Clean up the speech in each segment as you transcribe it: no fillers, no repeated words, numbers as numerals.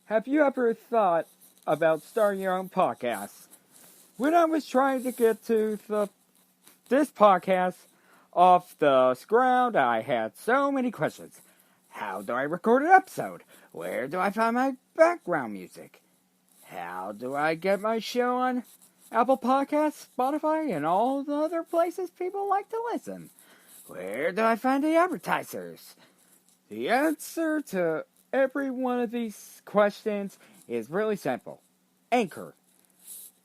Have you ever thought about starting your own podcast? When I was trying to get this podcast off the ground, I had so many questions. How do I record an episode? Where do I find my background music? How do I get my show on Apple Podcasts, Spotify, and all the other places people like to listen? Where do I find the advertisers? The answer to every one of these questions is really simple. Anchor.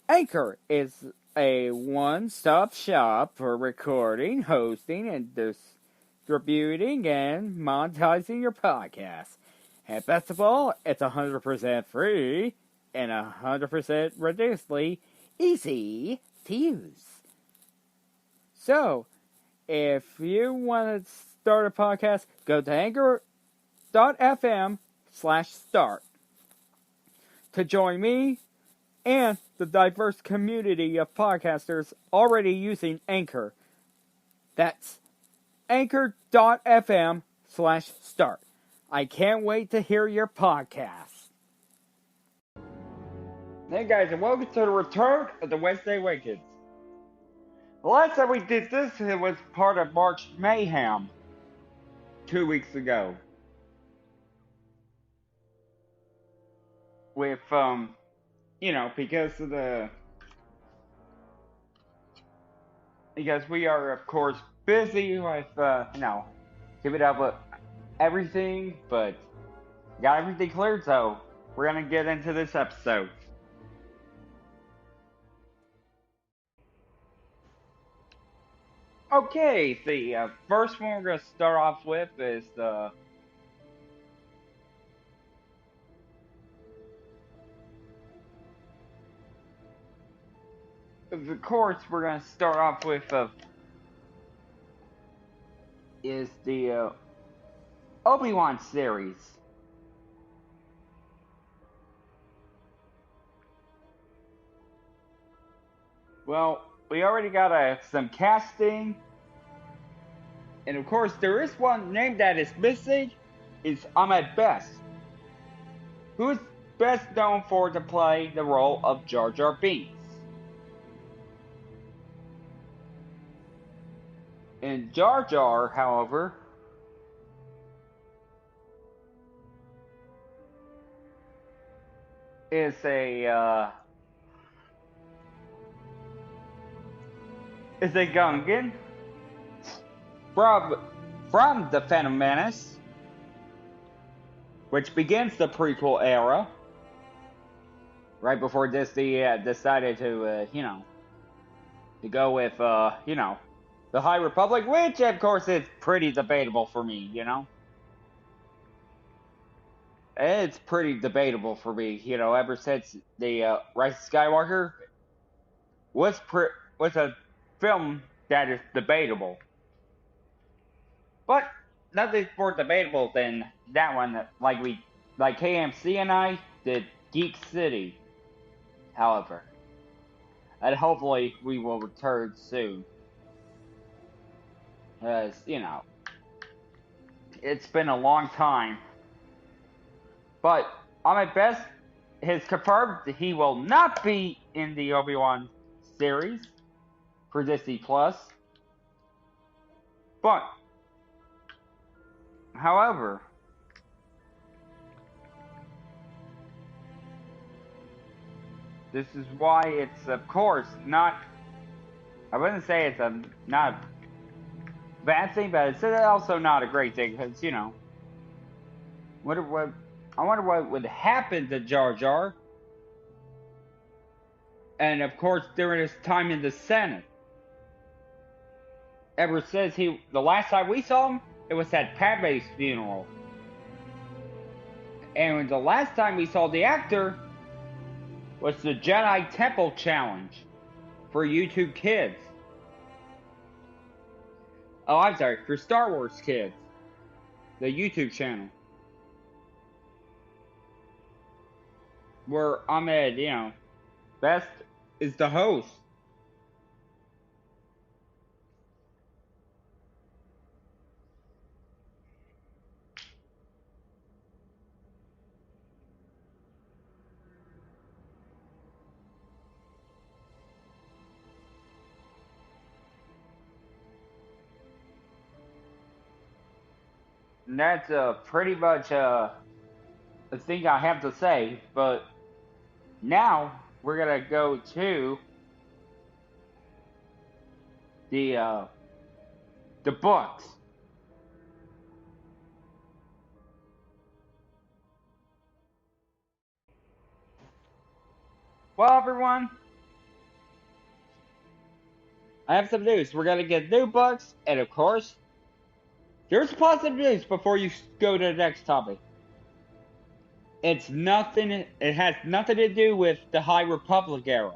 Anchor is a one-stop shop for recording, hosting, and distributing and monetizing your podcast. And best of all, it's 100% free and 100% ridiculously easy to use. So, if you want to start a podcast, go to anchor.fm/start to join me and the diverse community of podcasters already using Anchor. That's anchor.fm/start. I can't wait to hear your podcast. Hey guys, and welcome to the return of the Wednesday Awakens. The last time we did this, it was part of March Mayhem 2 weeks ago. With, because we are, of course, busy with, keeping up with everything, but got everything cleared, so we're gonna get into this episode. Okay, the first one we're gonna start off with is of course, we're gonna start off with is the Obi-Wan series. Well, we already got some casting, and of course, there is one name that is missing. Is Ahmed Best, who is best known for to play the role of Jar Jar Binks. And Jar Jar, however, is a Gungan from the Phantom Menace, which begins the prequel era, right before Disney decided to to go with the High Republic, which of course is pretty debatable for me, It's pretty debatable for me, ever since the Rise of Skywalker was a film that is debatable. But nothing's more debatable than that one, like KMC and I did Geek City, however. And hopefully we will return soon. Because, it's been a long time. But Ahmed Best has confirmed that he will not be in the Obi-Wan series for Disney Plus. But, however, this is why it's, of course, not. I wouldn't say it's not a bad thing, but it's also not a great thing because I wonder what would happen to Jar Jar, and of course during his time in the Senate. Ever since the last time we saw him, it was at Padme's funeral, and the last time we saw the actor was the Jedi Temple Challenge for YouTube Kids. Oh, I'm sorry, for Star Wars Kids, the YouTube channel, where Ahmed, Best is the host. that's pretty much the thing I have to say. But now we're gonna go to the books. Well, everyone, I have some news. We're gonna get new books, and of course, there's positive news before you go to the next topic. It's nothing. It has nothing to do with the High Republic era.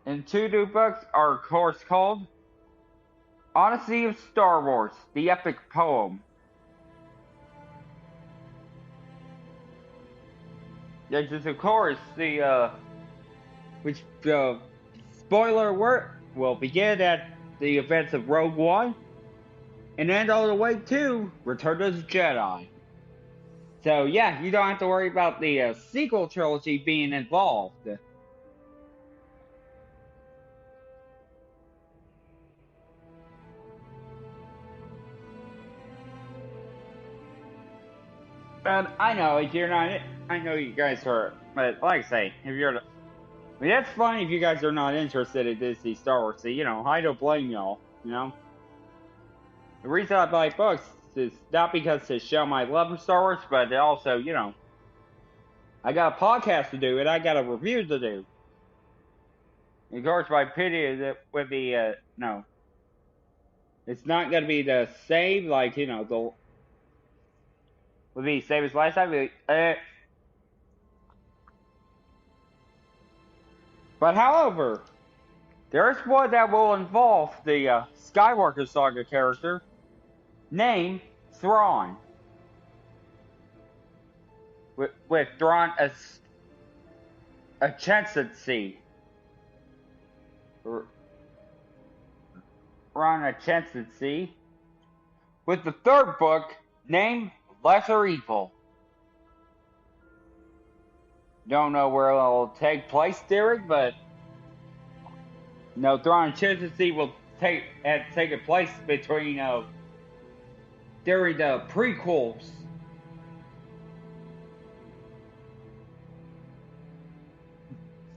And two new books are, of course, called Odyssey of Star Wars: The Epic Poem. This is, of course, which spoiler alert will begin at the events of Rogue One and end all the way to Return of the Jedi. So yeah, you don't have to worry about the sequel trilogy being involved. And I know if you're not, I know you guys are, but like I say, if you're, I mean, that's fine if you guys are not interested in Disney Star Wars. So, I don't blame y'all. The reason I buy books is not because to show my love of Star Wars, but also, I got a podcast to do and I got a review to do. Of course, my opinion that would be, no, it's not gonna be the same, like the would be same as last time. But however, there is one that will involve the Skywalker Saga character named Thrawn. With Thrawn as a Chancellency. Thrawn a Chancellency. With the third book named Lesser Evil. Don't know where it'll take place, Derek, but Thrawn and Chancellency will take place between during the prequels.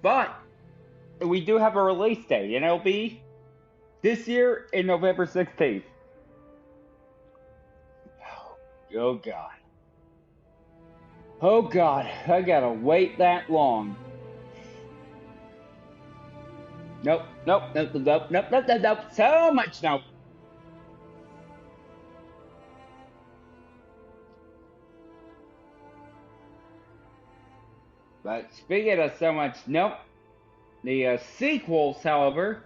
But we do have a release date, and it'll be this year in November 16th. Oh God. Oh God, I gotta wait that long. Nope. So much nope. But speaking of so much nope, the sequels, however,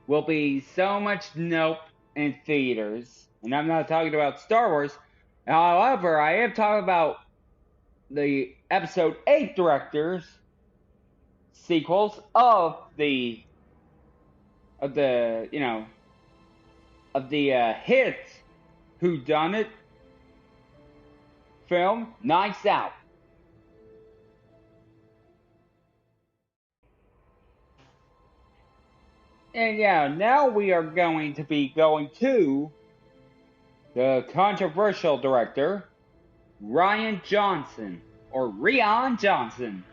will be so much nope in theaters. And I'm not talking about Star Wars. However, I am talking about the Episode 8 directors sequels of the hit whodunit film Knives Out. And yeah, now we are going to be going to the controversial director, Rian Johnson, or Rian Johnson.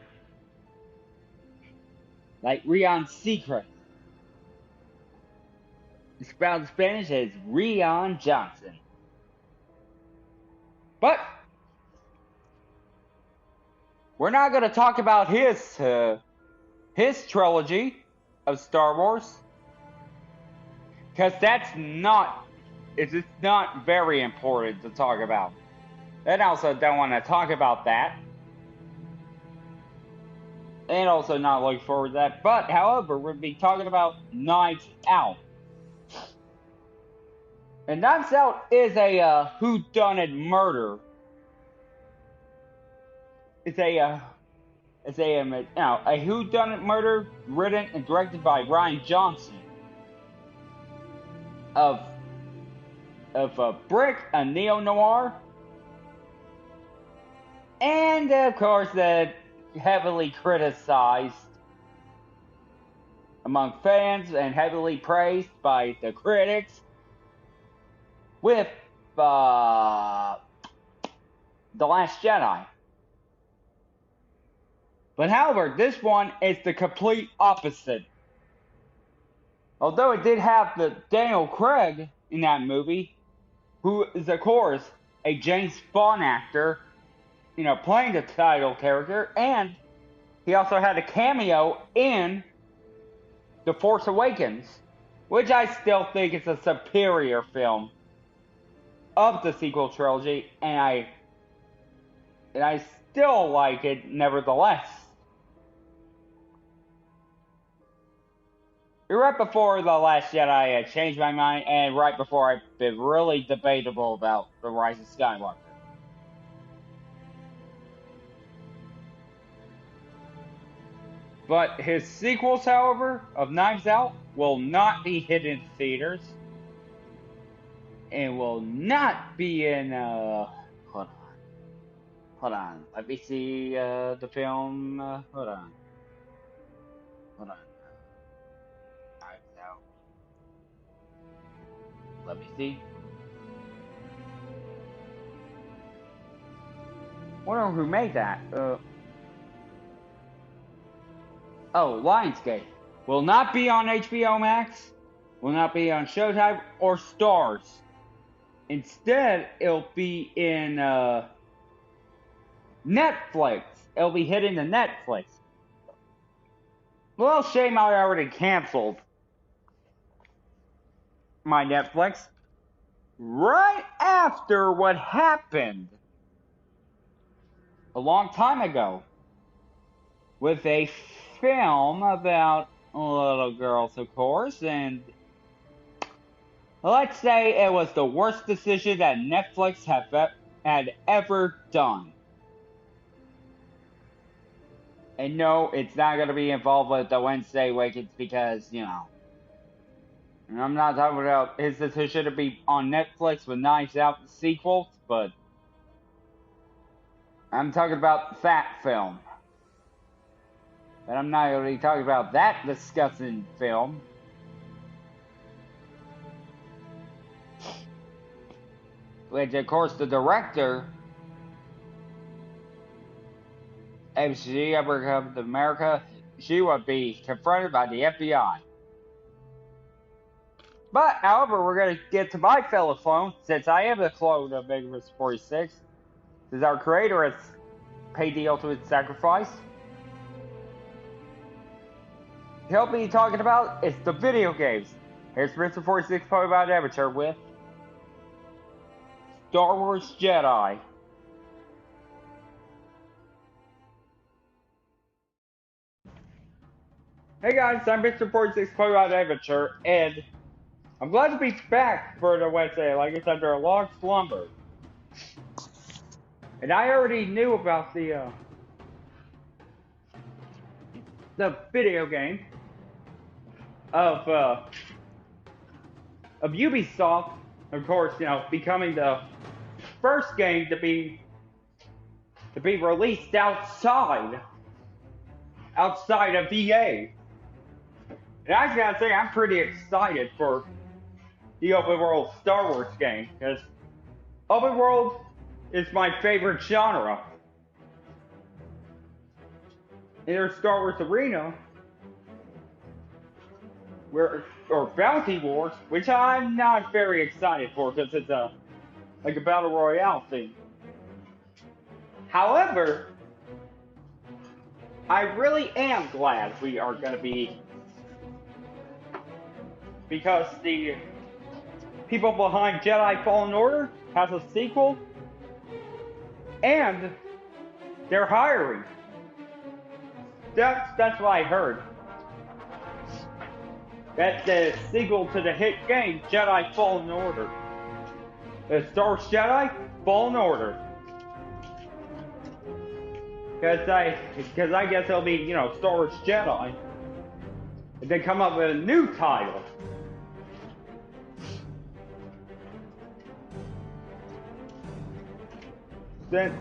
Like Rian Secret. Spelled in Spanish as Rian Johnson. But we're not going to talk about his trilogy of Star Wars, because it's not very important to talk about. And also don't want to talk about that. And also not looking forward to that. But, however, we'll be talking about Knives Out. And Knives Out is a whodunit murder. It's a whodunit murder written and directed by Rian Johnson of Brick, a neo-noir, and of course the heavily criticized among fans and heavily praised by the critics with The Last Jedi. But however, this one is the complete opposite. Although it did have the Daniel Craig in that movie, who is of course a James Bond actor, playing the title character, and he also had a cameo in The Force Awakens, which I still think is a superior film of the sequel trilogy, and I still like it nevertheless. Right before The Last Jedi, I changed my mind, and right before I've been really debatable about The Rise of Skywalker. But his sequels, however, of Knives Out, will not be hit in theaters. And will not be in, hold on. Let me see, the film, hold on. Knives Out. Let me see. Wonder who made that, Oh, Lionsgate. Will not be on HBO Max, will not be on Showtime or Starz. Instead, it'll be in Netflix. It'll be hitting the Netflix. Well, shame I already canceled my Netflix right after what happened a long time ago with a film about little girls, of course, and let's say it was the worst decision that Netflix had ever done. And no, it's not going to be involved with the Wednesday Awakens because, I'm not talking about his decision to be on Netflix with Knives Out sequels, but I'm talking about that film. But I'm not really talking about that disgusting film. Which, of course, the director, if she ever comes to America, she would be confronted by the FBI. But, however, we're going to get to my fellow clone, since I am the clone of Awakens 46, since our creator has paid the ultimate sacrifice. He'll be talking about is the video games. Here's Mr. 46 Poet Bad Amateur with Star Wars Jedi. Hey guys, I'm Mr. 46 Poet Bad Amateur, and I'm glad to be back for the Wednesday, like it's after a long slumber. And I already knew about the video game of Ubisoft, of course, becoming the first game to be released outside of EA. And I gotta say, I'm pretty excited for the open world Star Wars game, because open world is my favorite genre. And there's Star Wars Arena, or Bounty Wars, which I'm not very excited for because it's like a battle royale thing. However, I really am glad we are going to be, because the people behind Jedi Fallen Order has a sequel, and they're hiring. That's what I heard. That's the sequel to the hit game Jedi Fallen Order. The Star Wars Jedi Fallen Order. Because I guess it'll be, Star Wars Jedi. And they come up with a new title. Since,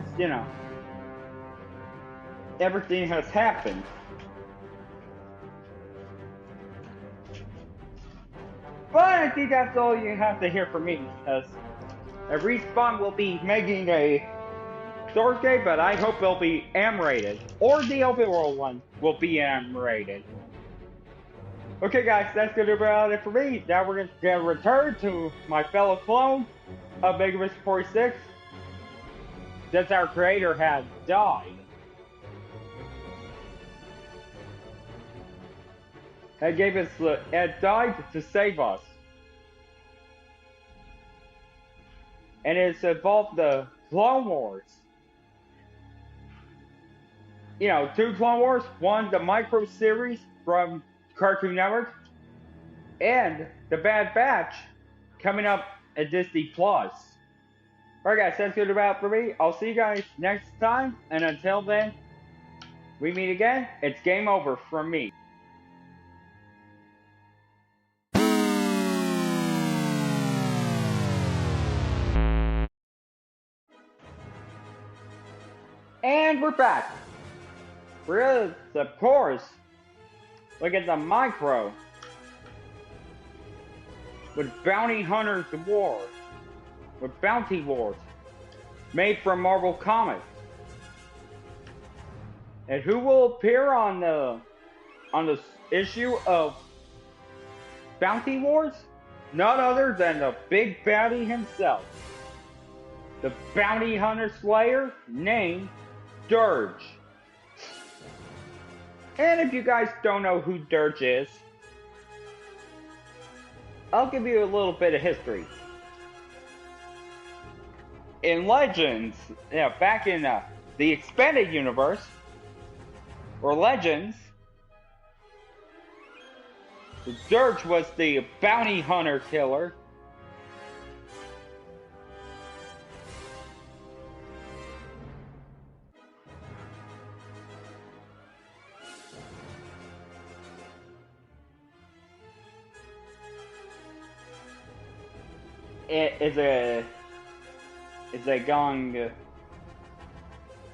everything has happened. But I think that's all you have to hear from me, because Respawn will be making a Source game, but I hope it'll be M-rated. Or the open world one will be M-rated. Okay guys, that's gonna be about it for me. Now we're gonna return to my fellow clone of Mega Man 46. Since our creator had died. Had died to save us. And it's involved the Clone Wars. You know, 2 Clone Wars, one the micro series from Cartoon Network, and the Bad Batch coming up at Disney Plus. Alright guys, that's good about for me. I'll see you guys next time, and until then, we meet again. It's game over from me. And we're back. We're of course, look at the micro with Bounty Hunters Wars, with Bounty Wars, made from Marvel Comics. And who will appear on this issue of Bounty Wars? None other than the Big Bounty himself, the Bounty Hunter Slayer named Dirge. And if you guys don't know who Dirge is, I'll give you a little bit of history. In Legends, back in the expanded universe, or Legends, Dirge was the bounty hunter killer.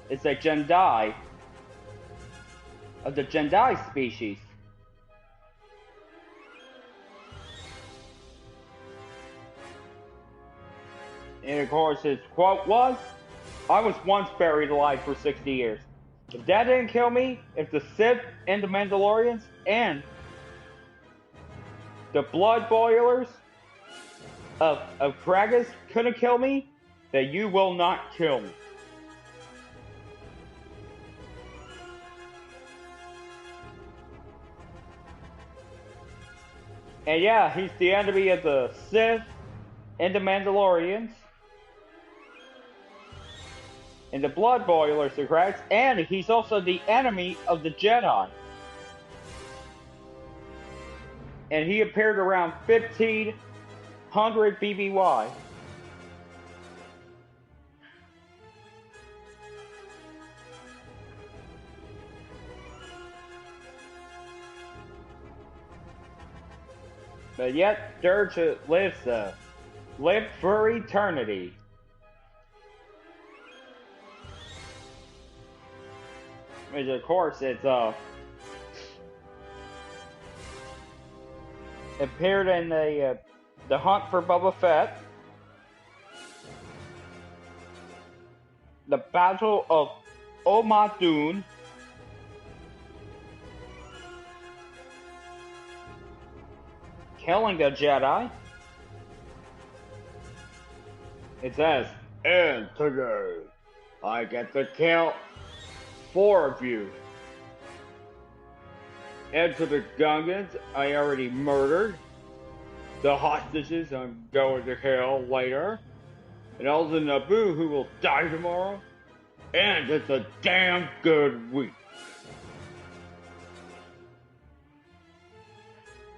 It's a Jedi of the Jedi species. And of course his quote was, "I was once buried alive for 60 years. If that didn't kill me, if the Sith and the Mandalorians and the blood boilers of Kragas couldn't kill me, then you will not kill me." And yeah, he's the enemy of the Sith and the Mandalorians and the blood boilers, the Kragas, and he's also the enemy of the Jedi. And he appeared around 1500 BBY. But yet, Dirge lived for eternity. Which of course, it's appeared in the Hunt for Boba Fett, the Battle of Omadun, killing the Jedi. It says, "And today, I get to kill 4 of you. And to the Gungans I already murdered. The hostages I'm going to kill later. And all the Naboo who will die tomorrow. And it's a damn good week."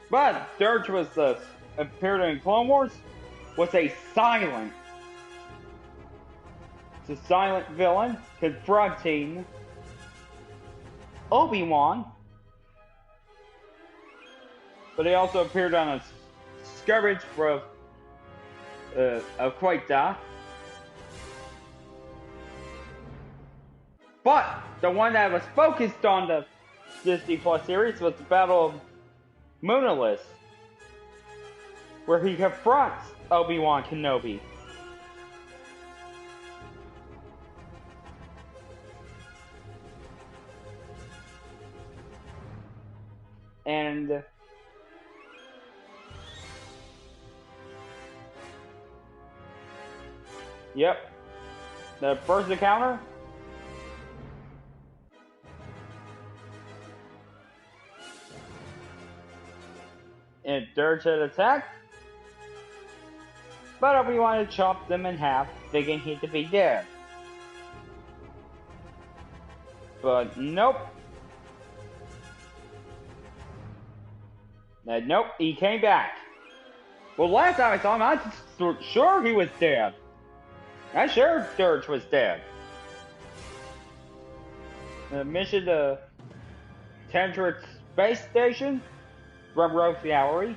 But Dirge was appeared in Clone Wars, was a silent villain confronting Obi-Wan. But he also appeared on a skirmish of Quaita. But the one that was focused on the Disney Plus series was the Battle of Moonless. where he confronts Obi-Wan Kenobi. And yep, the first encounter. And Dirge had attacked, but Obi-Wan had chopped them in half, thinking he'd be dead. But nope. Nope, he came back. Well, last time I saw him, I was sure he was dead. I'm sure Dirge was dead. The mission to Tendrick's space station from Rogue Gallery,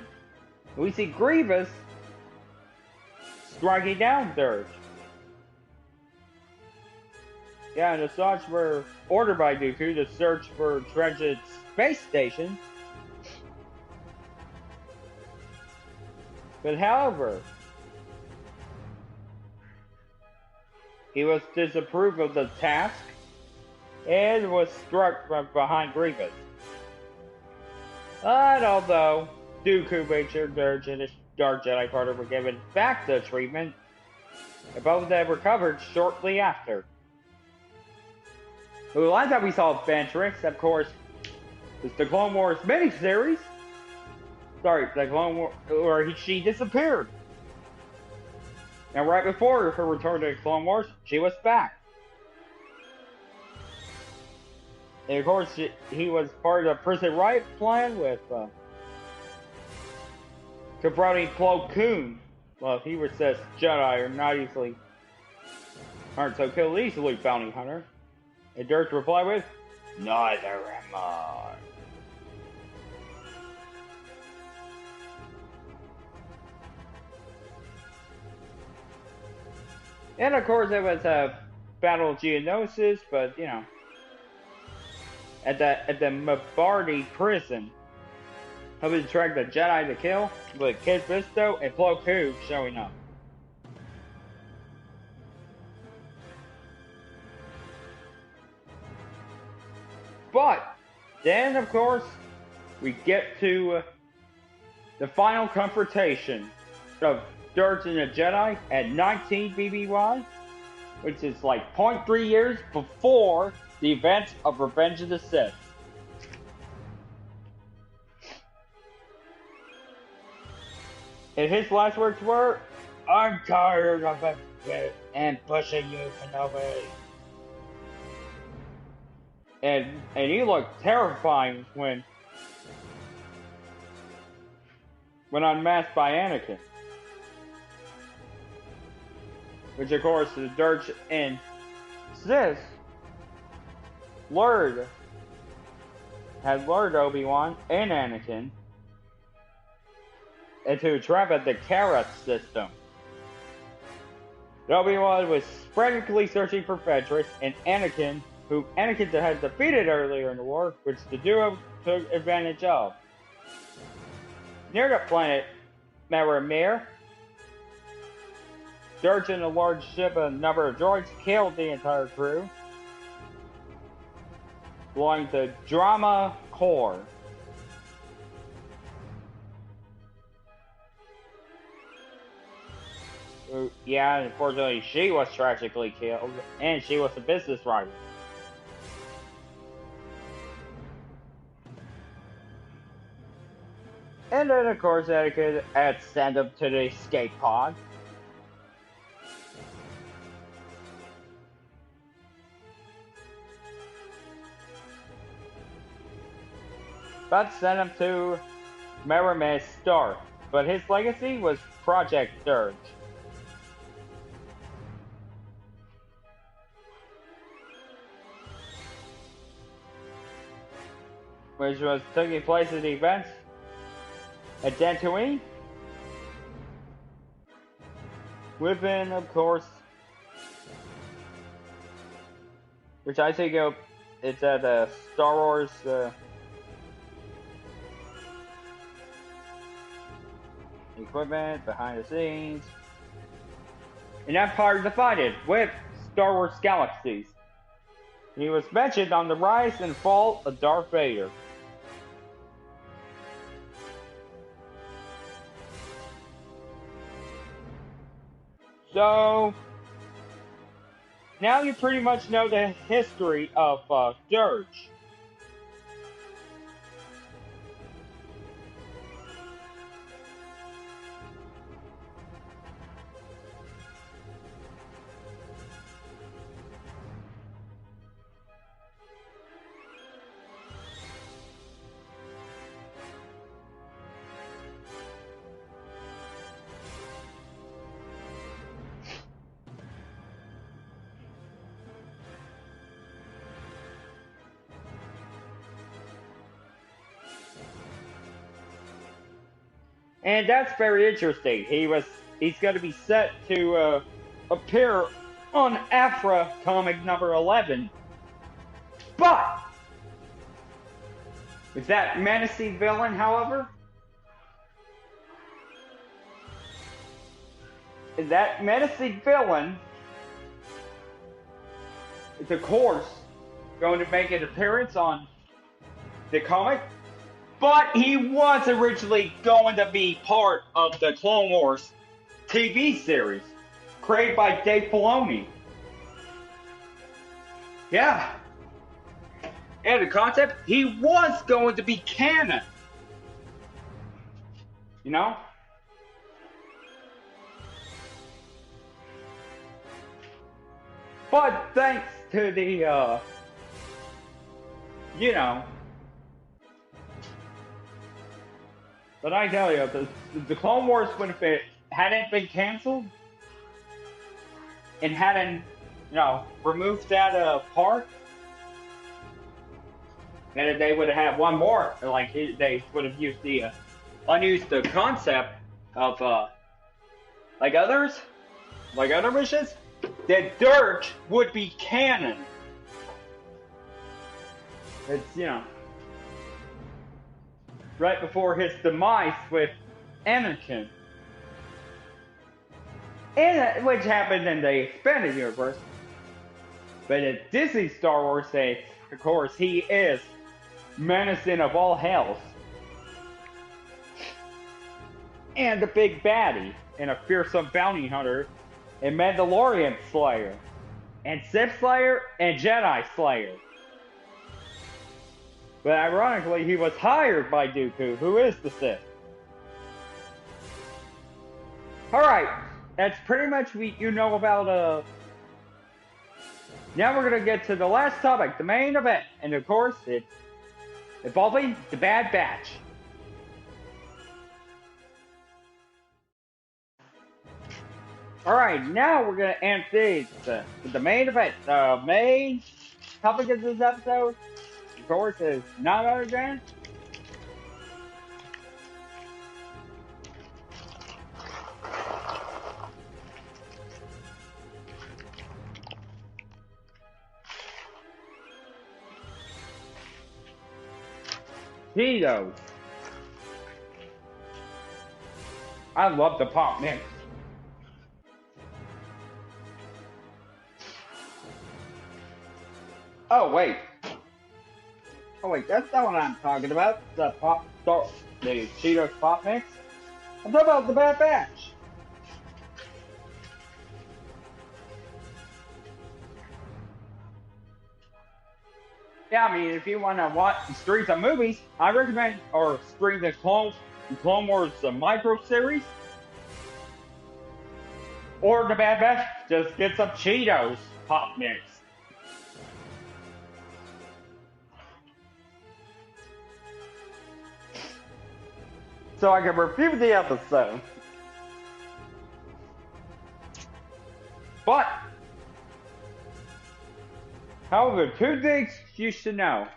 we see Grievous striking down Dirge. Yeah, and the Asajj were ordered by Dooku to search for Tendrick's space station. But however, he was disapproved of the task and was struck from behind Grievous. But although Dooku made sure Dirge and his Dark Jedi partner were given back the treatment, both of them recovered shortly after. The last time we saw Ventrix, of course, was the Clone Wars miniseries. Sorry, the Clone Wars, where she disappeared. And right before her return to Clone Wars, she was back. And of course, he was part of the Prison Riot plan with confronting Plo Koon. Well, he was says Jedi are not easily, aren't so killed easily, bounty hunter. And Dirge replied with, "Neither am I." And of course, it was a battle of Geonosis, but you know, at the Mabardi prison, hoping to track the Jedi to kill, with Kid Fisto and Plo Koon showing up. But then, of course, we get to the final confrontation of Dirge and the Jedi at 19 BBY, which is like 0.3 years before the events of Revenge of the Sith. And his last words were, "I'm tired of it and pushing you, Kenobi." And he looked terrifying when unmasked by Anakin. Which of course the Dirge and Sith had lured Obi-Wan and Anakin into a trap at the Kara system. Obi-Wan was frantically searching for Ventrix, and Anakin, who Anakin had defeated earlier in the war, which the duo took advantage of. Near the planet Maramir, Dirge and a large ship and a number of droids killed the entire crew, belonging to Drama Corps. Yeah, unfortunately, she was tragically killed, and she was a business rival. And then, of course, Anakin had sent him to the escape pod. But sent him to Maramir Star, but his legacy was Project Dirge. Which was taking place in the events at Dantooine. Within, of course, which I think it's at Star Wars. equipment, behind the scenes, and Empire Divided with Star Wars Galaxies. He was mentioned on the rise and fall of Darth Vader. So, now you pretty much know the history of Dirge. And that's very interesting. He's going to be set to appear on Afra comic number 11. But with that menacing villain, however, that menacing villain is of course going to make an appearance on the comic. But he was originally going to be part of the Clone Wars TV series, created by Dave Filoni. Yeah. And the concept, he was going to be canon. You know? But thanks to the, you know, but I tell you, the Clone Wars hadn't been canceled and hadn't, you know, removed that part, and they would have had one more. Like they would have used the unused the concept of like other missions. That Dirge would be canon. It's, you know, right before his demise with Anakin, which happened in the expanded universe. But in Disney Star Wars, of course, he is menacing of all hells, and the big baddie, and a fearsome bounty hunter, and Mandalorian Slayer, and Sith Slayer, and Jedi Slayer. But ironically, he was hired by Dooku, who is the Sith. Alright, that's pretty much what you know about, Now we're gonna get to the last topic, the main event. And of course, it's involving the Bad Batch. Alright, now we're gonna end the main event. The main topic of this episode, of course, is none other than Cheetos. I love the pop mix. Oh wait, that's not what I'm talking about. The Cheetos pop mix. I'm talking about the Bad Batch. Yeah, I mean, if you want to watch stream some movies, I recommend, or stream the Clone Wars micro series, or the Bad Batch. Just get some Cheetos pop mix. So I can review the episode. But, however, two things you should know.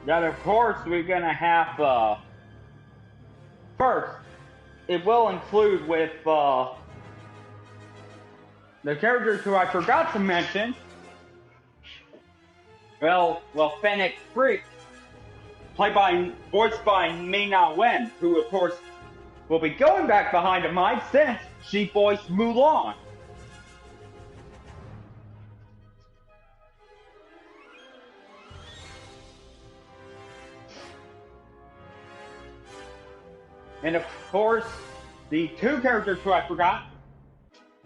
That of course we're gonna have, first, it will include with, the characters who I forgot to mention, Fennec Freak, voiced by Mei-Na Wen, who of course will be going back behind the mic since she voiced Mulan. And of course, the two characters who I forgot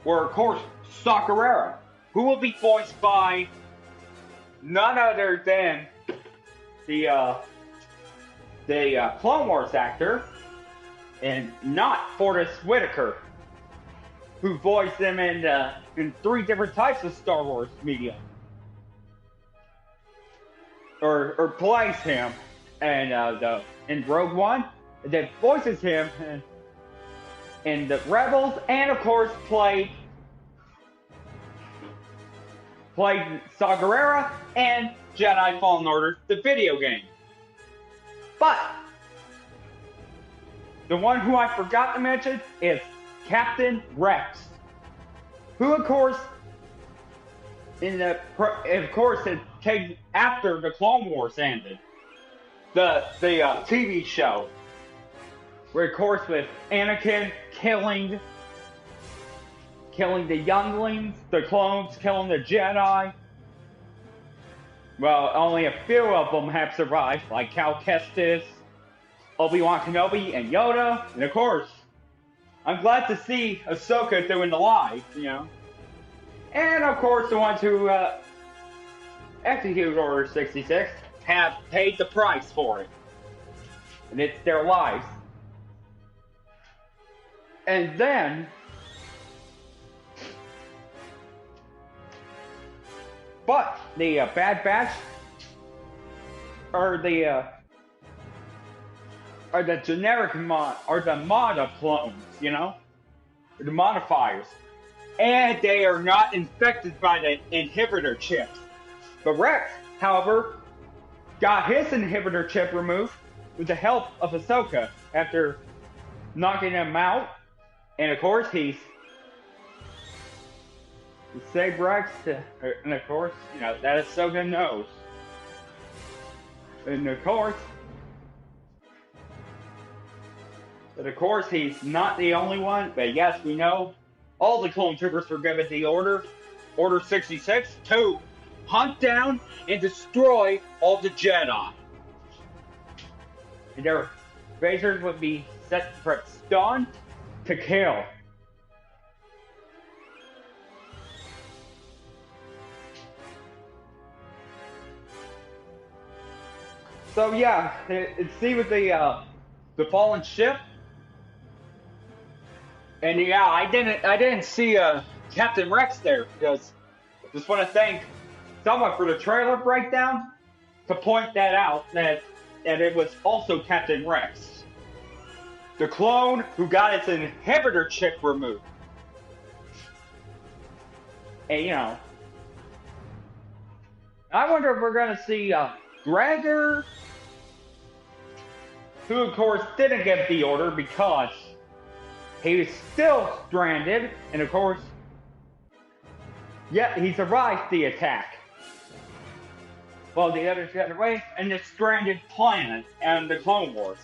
were, of course, Sakurera, who will be voiced by none other than the Clone Wars actor, and not Forrest Whitaker, who voiced them in 3 different types of Star Wars media, or plays him, and in Rogue One, that voices him in the Rebels, and of course played Saw and Jedi Fallen Order, the video game. But the one who I forgot to mention is Captain Rex, who of course it came after the Clone Wars ended, the TV show, where of course with Anakin killing the younglings, the clones, killing the Jedi. Well, only a few of them have survived, like Cal Kestis, Obi-Wan Kenobi, and Yoda. And of course, I'm glad to see Ahsoka doing the live, And of course, the ones who executed Order 66 have paid the price for it. And it's their lives. And then, but the Bad Batch are the generic mod, or the mod of clones, the modifiers, and they are not infected by the inhibitor chips. But Rex, however, got his inhibitor chip removed with the help of Ahsoka after knocking him out. And of course, he saved Rex, and of course, that Ahsoka knows. And of course, he's not the only one, but yes, we know all the clone troopers were given the Order 66, to hunt down and destroy all the Jedi. And their phasers would be set from stun to kill. So yeah, see with the fallen ship, and yeah, I didn't see Captain Rex there, because just want to thank someone for the trailer breakdown to point that out, that it was also Captain Rex, the clone who got its inhibitor chip removed. And I wonder if we're gonna see Gregor, who of course didn't get the Order because he was still stranded, and of course, yet he survived the attack. While the others got away in the stranded planet and the Clone Wars.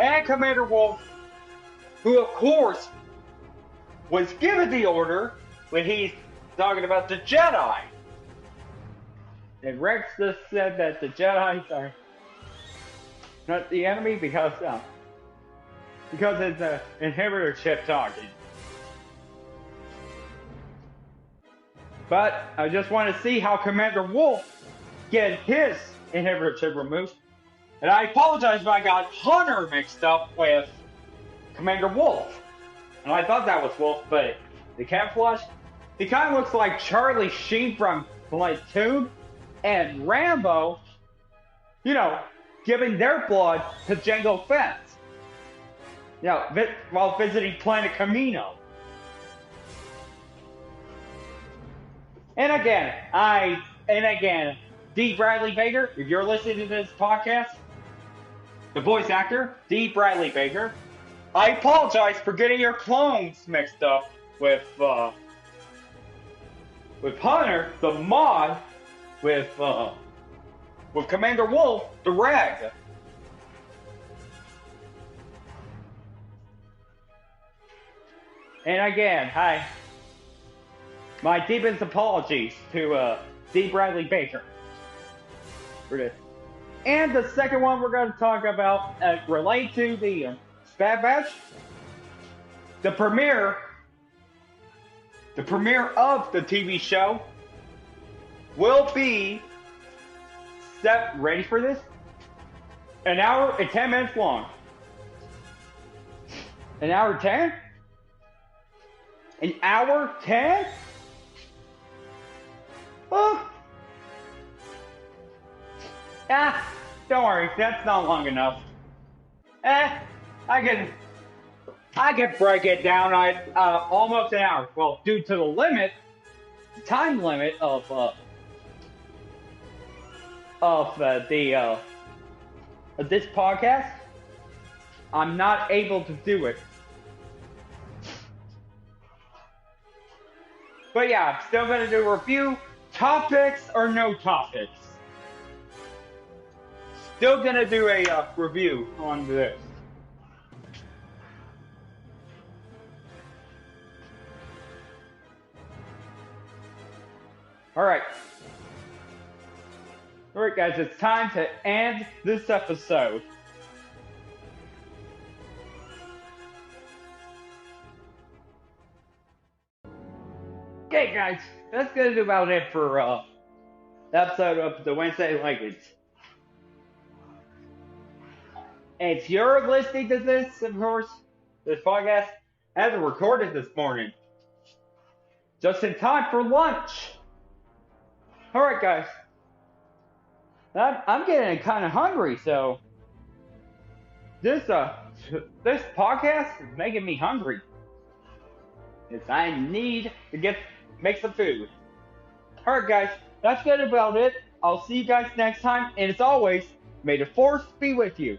And Commander Wolf, who of course was given the Order when he's talking about the Jedi. And Rex just said that the Jedi are not the enemy because it's an inhibitor chip talking. But I just want to see how Commander Wolf gets his inhibitor chip removed. And I apologize if I got Hunter mixed up with Commander Wolf. And I thought that was Wolf, but the camouflage, he kind of looks like Charlie Sheen from Platoon and Rambo, giving their blood to Jango Fett. While visiting Planet Camino. And again, D. Bradley Baker, if you're listening to this podcast, the voice actor, D. Bradley Baker, I apologize for getting your clones mixed up with Hunter, the mod with Commander Wolf, the Rag. And again, hi. My deepest apologies to D. Bradley Baker for this. And the second one we're going to talk about relates to the Bad Batch. The premiere of the TV show will be set. Ready for this? An hour and 10 minutes long. An hour 10? An hour 10? Oh. Don't worry, that's not long enough. I can break it down at almost an hour. Well, due to the time limit of this podcast, I'm not able to do it. But yeah, I'm still gonna do a review, topics or no topics. Still gonna do a review on this. Alright, guys, it's time to end this episode. Okay, guys, that's gonna do about it for the episode of the Wednesday Awakens. And if you're listening to this, of course, this podcast hasn't recorded this morning. Just in time for lunch. Alright, guys. I'm getting kind of hungry, so this podcast is making me hungry. Because I need to make some food. Alright, guys, that's good about it. I'll see you guys next time, and as always, may the Force be with you.